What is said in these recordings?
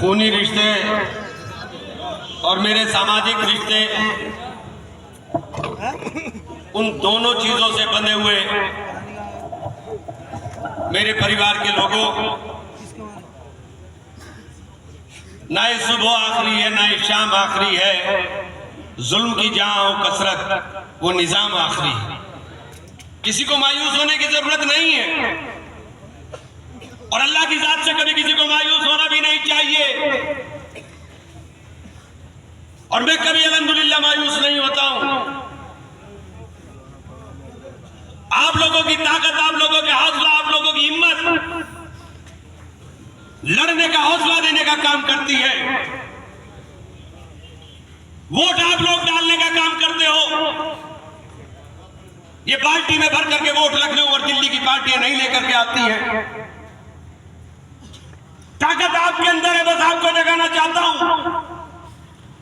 खूनी रिश्ते और मेरे सामाजिक रिश्ते, उन दोनों चीजों से बंधे हुए मेरे परिवार के लोगों, ना ये सुबह आखिरी है ना ये शाम आखिरी है, जुल्म की जहां कसरत वो निजाम आखिरी है। किसी को मायूस होने की जरूरत नहीं है और अल्लाह की जात से कभी किसी को मायूस होना भी नहीं चाहिए। और मैं कभी अल्हम्दुलिल्लाह मायूस नहीं होता हूं। आप लोगों की ताकत, आप लोगों के हौसला, आप लोगों की हिम्मत लड़ने का हौसला देने का काम करती है। वोट आप लोग डालने का काम करते हो। ये पार्टी में भर करके वोट लखनऊ और दिल्ली की पार्टियां नहीं लेकर के आती है। ताकत आपके अंदर है, बस आपको जगाना चाहता हूं।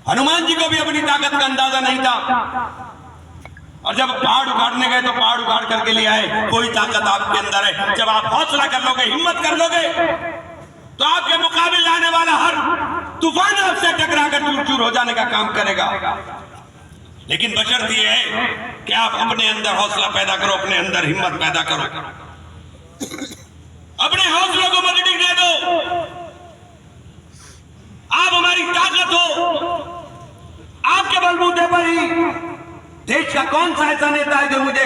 हनुमान जी को भी अपनी ताकत का अंदाजा नहीं था और जब पहाड़ उखाड़ने गए तो पहाड़ उखाड़ करके ले आए। कोई ताकत आपके अंदर है। जब आप हौसला कर लोगे, हिम्मत कर लोगे, तो आपके मुकाबले आने वाला हर तूफान आपसे टकरा कर चूर चूर हो जाने का काम करेगा। लेकिन बशर्त यह है कि आप अपने अंदर हौसला पैदा करो, अपने अंदर हिम्मत पैदा करो, अपने हौसलों को मत डिगने दो। आप हमारी ताकत हो। आपके बलबूते पर ही देश का कौन सा ऐसा नेता है जो मुझे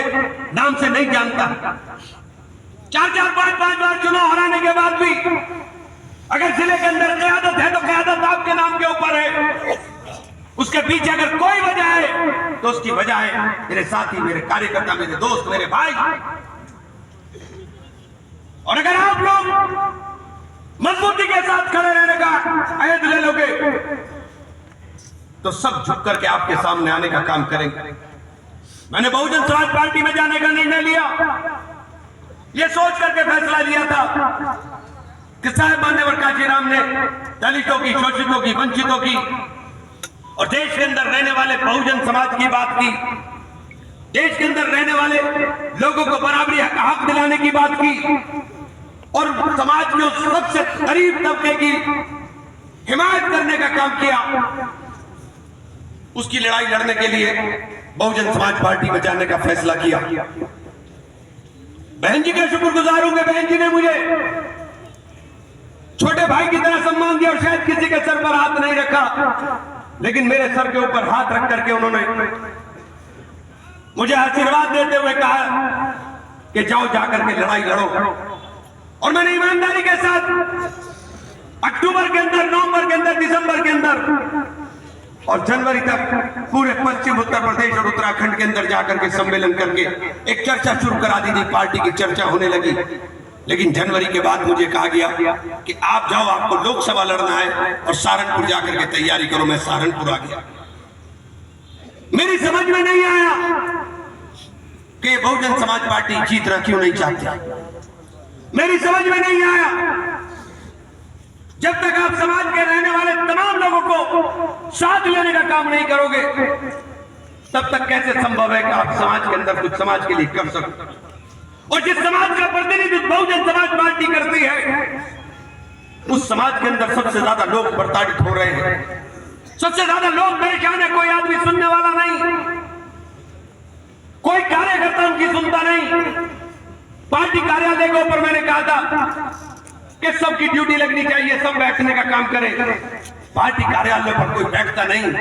नाम से नहीं जानता। 4-4, 5-5 बार चुनाव हराने के बाद भी अगर जिले के अंदर क़यादत है तो क़यादत आपके नाम के ऊपर है। उसके पीछे अगर कोई वजह है तो उसकी वजह है मेरे साथी, मेरे कार्यकर्ता, मेरे दोस्त, मेरे भाई। और अगर आप लोग मजबूती के साथ खड़े रहने का अहद ले लोगे तो सब झुक करके आपके सामने आने का काम करेंगे। मैंने बहुजन समाज पार्टी में जाने का निर्णय लिया। यह सोच करके फैसला लिया था कि साहेब मान्यवर काशीराम ने दलितों की, शोषितों की, वंचितों की और देश के अंदर रहने वाले बहुजन समाज की बात की। देश के अंदर रहने वाले लोगों को बराबरी का हक दिलाने की बात की और समाज के उस सबसे गरीब तबके की हिमायत करने का काम किया। उसकी लड़ाई लड़ने के लिए बहुजन समाज पार्टी में जाने का फैसला किया। बहन जी का शुक्रगुजार हूं कि बहन जी ने मुझे छोटे भाई की तरह सम्मान दिया और शायद किसी के सर पर हाथ नहीं रखा, लेकिन मेरे सर के ऊपर हाथ रख करके उन्होंने मुझे आशीर्वाद देते हुए कहा कि जाओ जाकर के लड़ाई लड़ो। और मैंने ईमानदारी के साथ अक्टूबर के अंदर, नवंबर के अंदर, दिसंबर के अंदर और जनवरी तक पूरे पश्चिम उत्तर प्रदेश और उत्तराखंड के अंदर जाकर के सम्मेलन करके एक चर्चा शुरू करा दी थी। पार्टी की चर्चा होने लगी। लेकिन जनवरी के बाद मुझे कहा गया कि आप जाओ, आपको लोकसभा लड़ना है और सहारनपुर जाकर के तैयारी करो। मैं सहारनपुर आ गया। मेरी समझ में नहीं आया कि बहुजन समाज पार्टी जीतना क्यों नहीं चाहती। मेरी समझ में नहीं आया जब तक आप समाज के रहने वाले तमाम लोगों को साथ लेने का काम नहीं करोगे तब तक कैसे संभव है कि आप समाज के अंदर कुछ समाज के लिए कर सको। और जिस समाज का प्रतिनिधित्व बहुजन समाज पार्टी करती है उस समाज के अंदर सबसे ज्यादा लोग प्रताड़ित हो रहे हैं, सबसे ज्यादा लोग परेशान है। कोई आदमी सुनने वाला नहीं, कोई कार्यकर्ता उनकी सुनता नहीं। पार्टी कार्यालय के ऊपर मैंने कहा था कि सबकी ड्यूटी लगनी चाहिए, सब बैठने का काम करें। पार्टी कार्यालय पर कोई बैठता नहीं,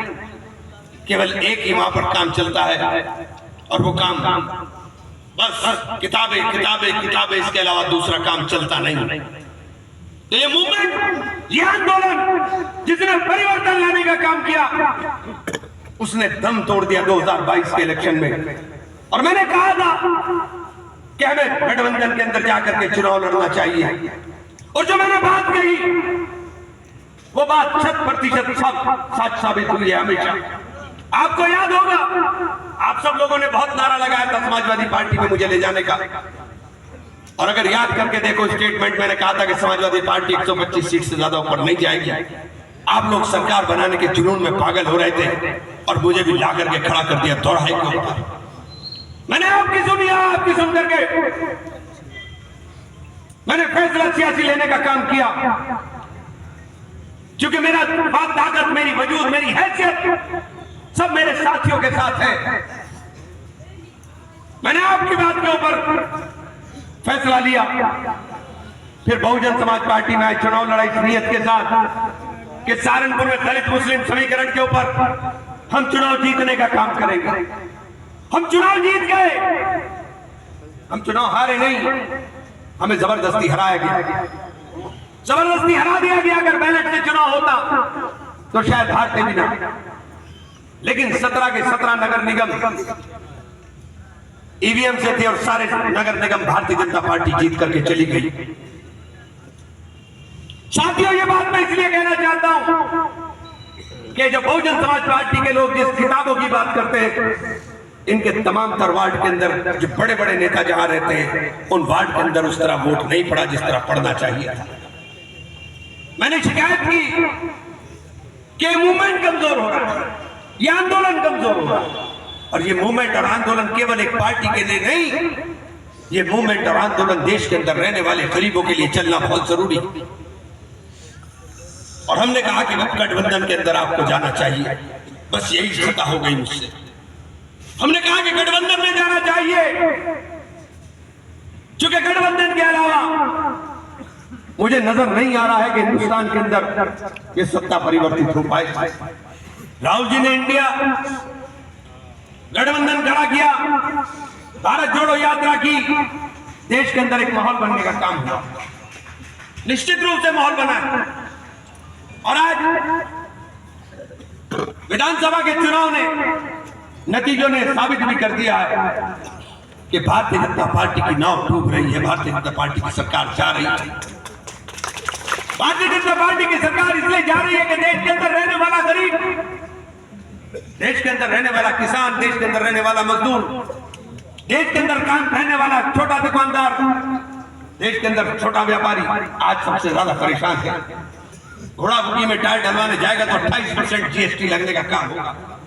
केवल एक ही वहां पर काम चलता है और वो काम बस किताबें किताबें किताबें, इसके अलावा दूसरा काम चलता नहीं। तो ये मूवमेंट, ये आंदोलन जिसने परिवर्तन लाने का काम किया उसने दम तोड़ दिया 2022 के इलेक्शन में। और मैंने कहा था कि हमें गठबंधन के अंदर जाकर के चुनाव लड़ना चाहिए। और जो मैंने बात कही वो बात 100% सच साबित हुई है। हमेशा आपको याद होगा, आप सब लोगों ने बहुत नारा लगाया था समाजवादी पार्टी में मुझे ले जाने का। और अगर याद करके देखो स्टेटमेंट, मैंने कहा था कि समाजवादी पार्टी 125 सीट से ज्यादा ऊपर नहीं जाएगी। आप लोग सरकार बनाने के जुनून में पागल हो रहे थे और मुझे भी ला करके खड़ा कर दिया चौराहे के ऊपर। मैंने आपकी सुनी, आपकी सुन करके मैंने फैसला सियासी लेने का काम किया। क्योंकि मेरा बात ताकत, मेरी वजूद, मेरी हैसियत सब मेरे साथियों के साथ है। मैंने आपकी बात के ऊपर फैसला लिया। फिर बहुजन समाज पार्टी में चुनाव लड़ाई इस नियत के साथ कि सहारनपुर में दलित मुस्लिम समीकरण के ऊपर हम चुनाव जीतने का काम करेंगे। हम चुनाव जीत गए, हम चुनाव हारे नहीं, हमें जबरदस्ती हराया गया, जबरदस्ती हरा दिया गया। अगर बैलेट से चुनाव होता तो शायद हारते भी ना। लेकिन 17 के 17 नगर निगम ईवीएम से थे और सारे नगर निगम भारतीय जनता पार्टी जीत करके चली गई। साथियों, ये बात मैं इसलिए कहना चाहता हूं कि जो बहुजन समाज पार्टी के लोग जिस किताबों की बात करते हैं, इनके तमाम तर वार्ड के अंदर जो बड़े बड़े नेता जहां रहते हैं, उन वार्ड के अंदर उस तरह वोट नहीं पड़ा जिस तरह पड़ना चाहिए था। मैंने शिकायत की कि मूवमेंट कमजोर हो रहा है, यह आंदोलन कमजोर हो रहा है। और ये मूवमेंट और आंदोलन केवल एक पार्टी के लिए नहीं, ये मूवमेंट और आंदोलन देश के अंदर रहने वाले गरीबों के लिए चलना बहुत जरूरी। और हमने कहा कि गठबंधन के अंदर आपको जाना चाहिए। बस यही खता हो गई मुझसे। हमने कहा कि गठबंधन में जाना चाहिए, क्योंकि गठबंधन के अलावा मुझे नजर नहीं आ रहा है कि हिंदुस्तान के अंदर ये सत्ता परिवर्तित हो पाए। राहुल जी ने इंडिया गठबंधन खड़ा किया, भारत जोड़ो यात्रा की, देश के अंदर एक माहौल बनने का काम हुआ, निश्चित रूप से माहौल बना। और आज विधानसभा के चुनाव ने, नतीजों ने साबित भी कर दिया है कि भारतीय जनता पार्टी की नाव डूब रही है, भारतीय जनता पार्टी की सरकार जा रही है। भारतीय जनता पार्टी की सरकार इसलिए जा रही है कि देश के अंदर रहने वाला गरीब, देश के अंदर रहने वाला किसान, देश के अंदर रहने वाला मजदूर, देश के अंदर काम रहने वाला छोटा दुकानदार, देश के अंदर छोटा व्यापारी आज सबसे ज्यादा परेशान है। घोड़ा बुकी में टायर डलवाने जाएगा तो 28% जीएसटी लगने का काम होगा।